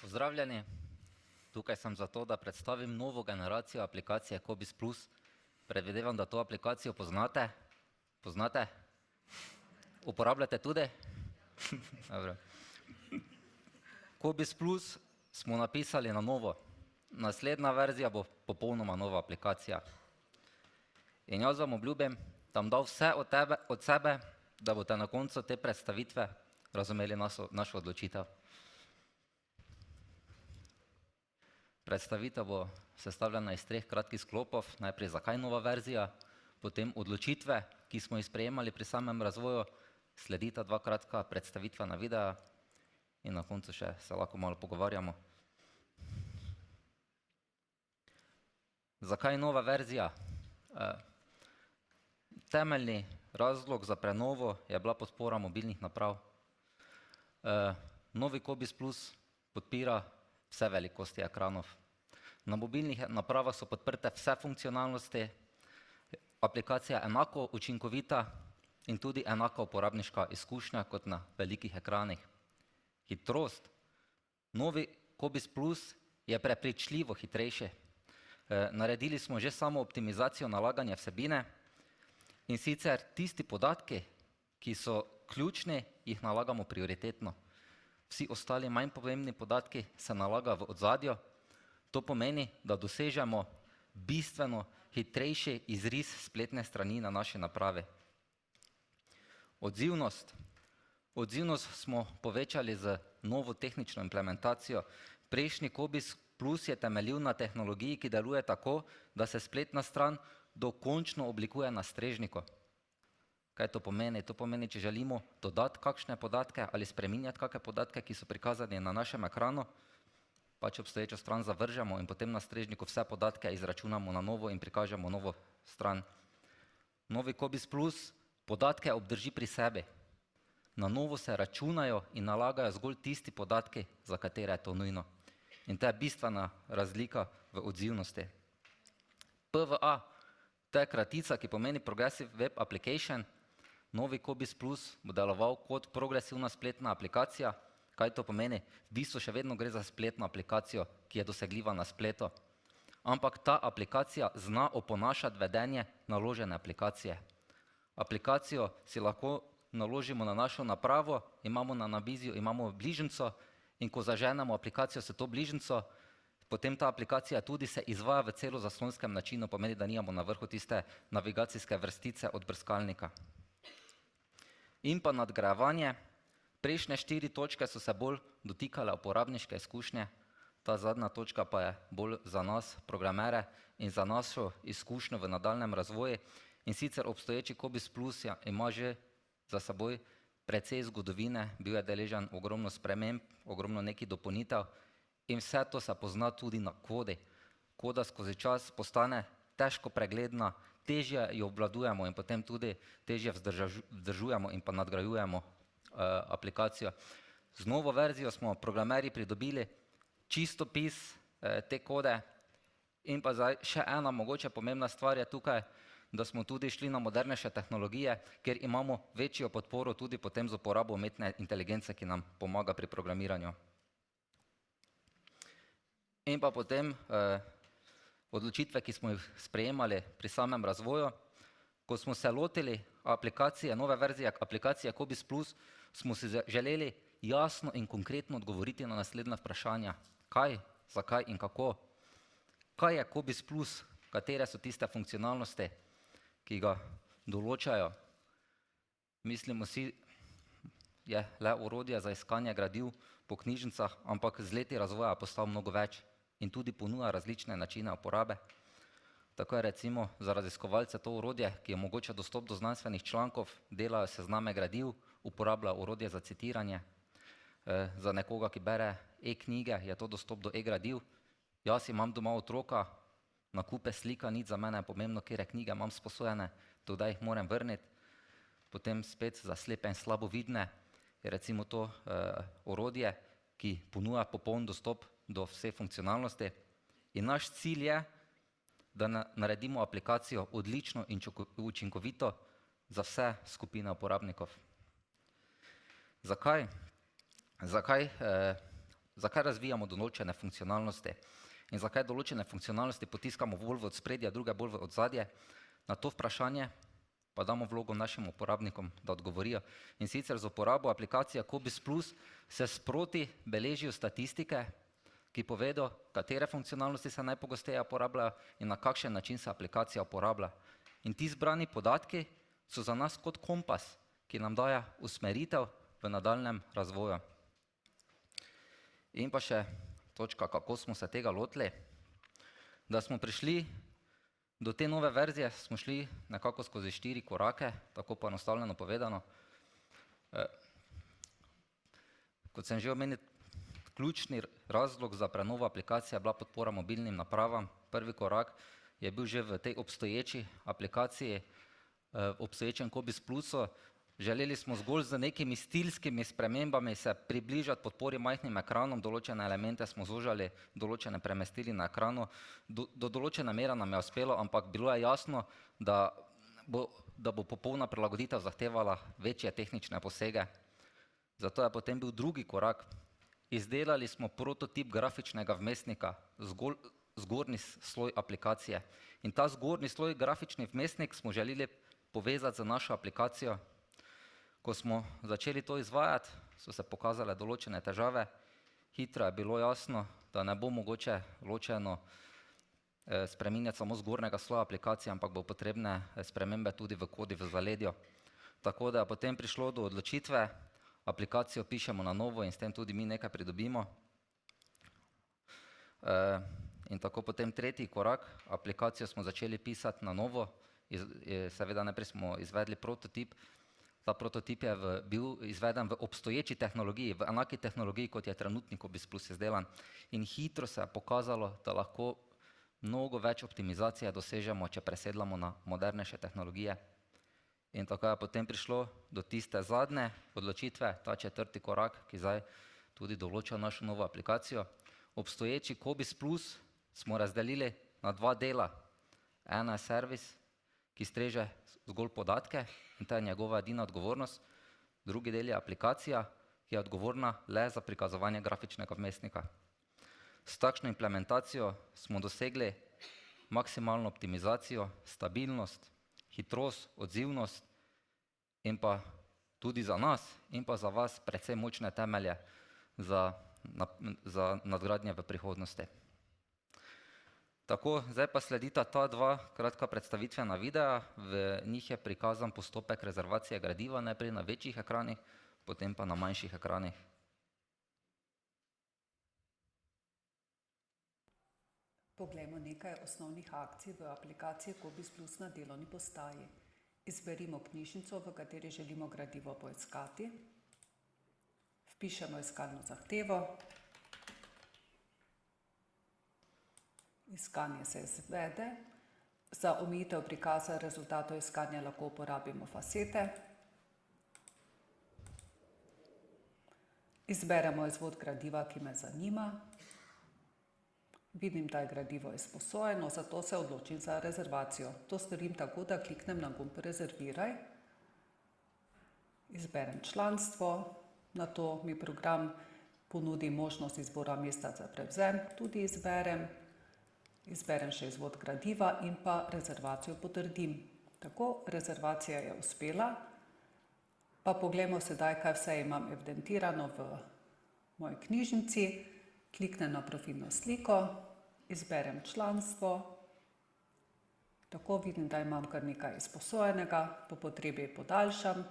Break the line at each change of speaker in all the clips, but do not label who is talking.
Pozdravljeni, tukaj sem zato, da predstavim novo generacijo aplikacije Cobiss Plus. Predvidevam, da to aplikacijo poznate. Poznate? Uporabljate tudi? Dobro. Cobiss Plus smo napisali na novo. Naslednja verzija bo popolnoma nova aplikacija. In jaz vam obljubim, da bom dal vse od sebe, da boste na koncu te predstavitve razumeli našo odločitev. Predstavitev bo sestavljena iz 3 kratkih sklopov. Najprej zakaj nova verzija, potem odločitve, ki smo jih sprejemali pri samem razvoju, sledita 2 kratka predstavitvena videa in na koncu še se lahko malo pogovarjamo. Zakaj nova verzija? Temeljni razlog za prenovo je bila podpora mobilnih naprav. Novi Cobiss Plus podpira vse velikosti ekranov. Na mobilnih napravah so podprte vse funkcionalnosti, aplikacija je enako učinkovita in tudi enaka uporabniška izkušnja kot na velikih ekranih. Hitrost. Novi Cobiss Plus je prepričljivo hitrejši. Naredili smo že samo optimizacijo nalaganja vsebine in sicer tisti podatki, ki so ključni, jih nalagamo prioritetno. Vsi ostali manj pomembni podatki se nalagajo v ozadju. To pomeni, da dosežemo bistveno hitrejši izris spletne strani na naši napravi. Odzivnost. Odzivnost smo povečali z novo tehnično implementacijo. Prejšnji Cobiss Plus je temeljil na tehnologiji, ki deluje tako, da se spletna stran dokončno oblikuje na strežniku. Kaj to pomeni? To pomeni, če želimo dodati kakšne podatke ali spreminjati kakšne podatke, ki so prikazani na našem ekranu, pač obstoječo stran zavržemo in potem na strežniku vse podatke izračunamo na novo in prikažemo novo stran. Novi Cobiss Plus podatke obdrži pri sebi. Na novo se računajo in nalagajo zgolj tisti podatki, za katere je to nujno. In to je bistvena razlika v odzivnosti. PWA, to je kratica, ki pomeni Progressive Web Application. Novi Cobiss Plus bo deloval kot progresivna spletna aplikacija. Kaj to pomeni? V bistvu še vedno gre za spletno aplikacijo, ki je dosegljiva na spletu. Ampak ta aplikacija zna oponašati vedenje naložene aplikacije. Aplikacijo si lahko naložimo na našo napravo, imamo na naviziju, imamo bližnjico in ko zaženemo aplikacijo s to bližnjico, potem ta aplikacija tudi se izvaja v celozaslonskem načinu, pomeni, da nimamo na vrhu tiste navigacijske vrstice od brskalnika. In pa nadgrajevanje. Prejšnje 4 točke so se bolj dotikale uporabniške izkušnje, ta zadnja točka pa je bolj za nas, programere, in za našo izkušnjo v nadaljnjem razvoju. In sicer obstoječi Cobiss Plus ima že za seboj precej zgodovine, bil je deležen ogromno sprememb, ogromno nekih dopolnitev in vse to se pozna tudi na kodi. Koda skozi čas postane težko pregledna, težje jo obvladujemo in potem tudi težje vzdržujemo in pa nadgrajujemo aplikacijo. Z novo verzijo smo programerji pridobili čistopis te kode in pa zdaj še ena mogoče pomembna stvar je tukaj, da smo tudi šli na modernejše tehnologije, ker imamo večjo podporo tudi potem z uporabo umetne inteligence, ki nam pomaga pri programiranju. In pa potem odločitve, ki smo jih sprejemali pri samem razvoju. Ko smo se lotili aplikacije, nove verzije aplikacije Cobiss Plus, smo si želeli jasno in konkretno odgovoriti na naslednja vprašanja. Kaj, zakaj in kako? Kaj je Cobiss Plus? Katere so tiste funkcionalnosti, ki ga določajo? Mislimo si, je le orodje za iskanje gradiv po knjižnicah, ampak z leti razvoja je postal mnogo več in tudi ponuja različne načine uporabe. Tako je recimo za raziskovalce to orodje, ki omogoča dostop do znanstvenih člankov, delajo sezname gradiv, uporablja orodje za citiranje. Za nekoga, ki bere e-knjige, je to dostop do e-gradiv. Jaz imam doma otroka, nakupe slika, nič za mene je pomembno, katere knjige imam sposojene, kdaj jih moram vrniti. Potem spet za slepe in slabovidne je recimo to orodje, ki ponuja popoln dostop do vse funkcionalnosti. In naš cilj je, da naredimo aplikacijo odlično in učinkovito za vse skupine uporabnikov. Zakaj? zakaj razvijamo določene funkcionalnosti in zakaj določene funkcionalnosti potiskamo bolj v odspredje, druge bolj v odzadje. Na to vprašanje pa damo vlogo našim uporabnikom, da odgovorijo. In sicer z uporabo aplikacije Cobiss Plus se sproti beležijo statistike, ki povedo, katere funkcionalnosti se najpogosteje uporabljajo in na kakšen način se aplikacija uporablja. In ti zbrani podatki so za nas kot kompas, ki nam daje usmeritev v nadaljnjem razvoju. In pa še točka, kako smo se tega lotili. Da smo prišli do te nove verzije, smo šli nekako skozi 4 korake, tako poenostavljeno povedano. Kot sem že omenil, ključni razlog za prenovo aplikacije je bila podpora mobilnim napravam. Prvi korak je bil že v tej obstoječi aplikaciji, obstoječem Cobiss Plusu. Želeli smo zgolj z nekimi stilskimi spremembami se približati podpori majhnim ekranom, določene elemente smo zožali, določene premestili na ekranu. Do določene mere nam je uspelo, ampak bilo je jasno, da bo popolna prilagoditev zahtevala večje tehnične posege. Zato je potem bil drugi korak. Izdelali smo prototip grafičnega vmesnika, zgornji sloj aplikacije. In ta zgornji sloj grafični vmesnik smo želeli povezati z našo aplikacijo. Ko smo začeli to izvajati, so se pokazale določene težave. Hitro je bilo jasno, da ne bo mogoče ločeno spreminjati samo zgornjega sloja aplikacije, ampak bo potrebne spremembe tudi v kodi v zaledju. Tako da je potem prišlo do odločitve, aplikacijo pišemo na novo in s tem tudi mi nekaj pridobimo. In tako potem tretji korak, aplikacijo smo začeli pisati na novo, seveda najprej smo izvedli prototip. Ta prototip je bil izveden v obstoječi tehnologiji, v enaki tehnologiji, kot je trenutni Cobiss Plus izdelan. In hitro se je pokazalo, da lahko mnogo več optimizacije dosežemo, če presedlamo na modernejše tehnologije. In tako je potem prišlo do tiste zadnje odločitve, ta četrti korak, ki zdaj tudi določa našo novo aplikacijo. Obstoječi Cobiss Plus smo razdelili na 2 dela. Ena je servis, ki streže zgolj podatke in ta je njegova edina odgovornost. Drugi del je aplikacija, ki je odgovorna le za prikazovanje grafičnega vmesnika. S takšno implementacijo smo dosegli maksimalno optimizacijo, stabilnost, hitrost, odzivnost in pa tudi za nas in pa za vas precej močne temelje za nadgradnje v prihodnosti. Tako, zdaj pa sledita ta 2 kratka predstavitvena videa, v njih je prikazan postopek rezervacije gradiva, najprej na večjih ekranih, potem pa na manjših ekranih.
Poglejmo nekaj osnovnih akcij v aplikaciji Cobiss Plus na delovni postaji. Izberimo knjižnico, v kateri želimo gradivo poiskati. Vpišemo iskalno zahtevo. Iskanje se izvede. Za omejitev prikaza rezultatov iskanja lahko uporabimo fasete. Izberemo izvod gradiva, ki me zanima. Vidim, da je gradivo izposojeno, zato se odločim za rezervacijo. To storim tako, da kliknem na gumb Rezerviraj. Izberem članstvo, nato mi program ponudi možnost izbora mesta za prevzem, tudi izberem. Izberem še izvod gradiva in pa rezervacijo potrdim. Tako, rezervacija je uspela. Pa poglejmo sedaj, kaj vse imam evidentirano v moji knjižnici. Kliknem na profilno sliko, izberem članstvo. Tako vidim, da imam kar nekaj izposojenega, po potrebi podaljšam.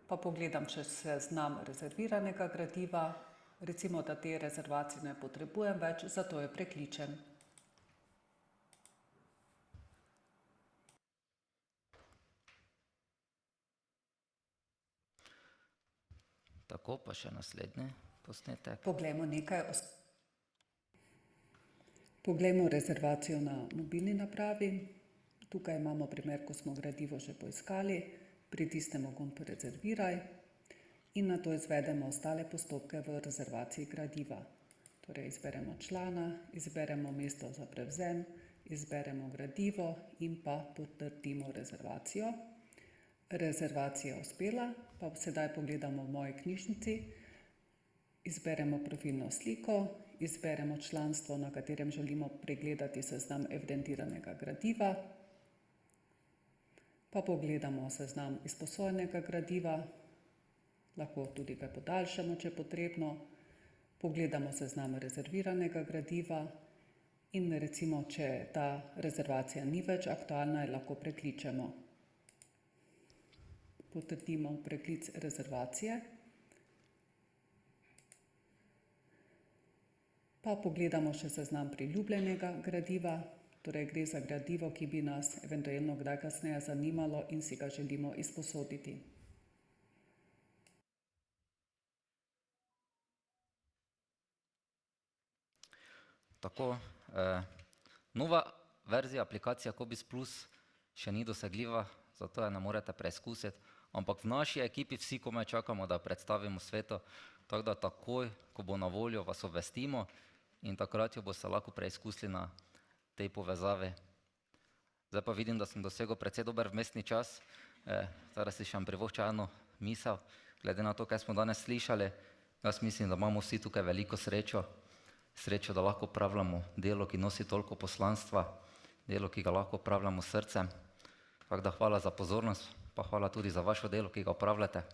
Pa pogledam, če seznam rezerviranega gradiva. Recimo, da te rezervacije ne potrebujem več, zato jo prekličem.
Tako, pa še naslednji posnetek.
Poglejmo rezervacijo na mobilni napravi. Tukaj imamo primer, ko smo gradivo že poiskali. Pritisnemo gumb Rezerviraj in nato izvedemo ostale postopke v rezervaciji gradiva. Torej, izberemo člana, izberemo mesto za prevzem, izberemo gradivo in pa potrdimo rezervacijo. Rezervacija je uspela, pa sedaj pogledamo v moji knjižnici. Izberemo profilno sliko, izberemo članstvo, na katerem želimo pregledati seznam evidentiranega gradiva, pa pogledamo seznam izposojenega gradiva, lahko tudi ga podaljšamo, če je potrebno, pogledamo seznam rezerviranega gradiva in recimo, če ta rezervacija ni več aktualna, jo lahko prekličemo. Potrdimo preklic rezervacije. Pa pogledamo še seznam priljubljenega gradiva, torej gre za gradivo, ki bi nas eventualno kdaj kasneje zanimalo in si ga želimo izposoditi.
Tako, nova verzija aplikacije Cobiss Plus še ni dosegljiva, zato je ne morete preizkusiti, ampak v naši ekipi vsi komaj čakamo, da jo predstavimo svetu, tako da takoj, ko bo na voljo, vas obvestimo in takrat jo boste lahko preizkusili na tej povezavi. Zdaj pa vidim, da sem dosegel precej dober vmesni čas, zdaj si še privoščim eno misel, glede na to, kaj smo danes slišali. Jaz mislim, da imamo vsi tukaj veliko srečo, da lahko opravljamo delo, ki nosi toliko poslanstva, delo, ki ga lahko opravljamo s srcem. Tako da hvala za pozornost, pa hvala tudi za vaše delo, ki ga opravljate.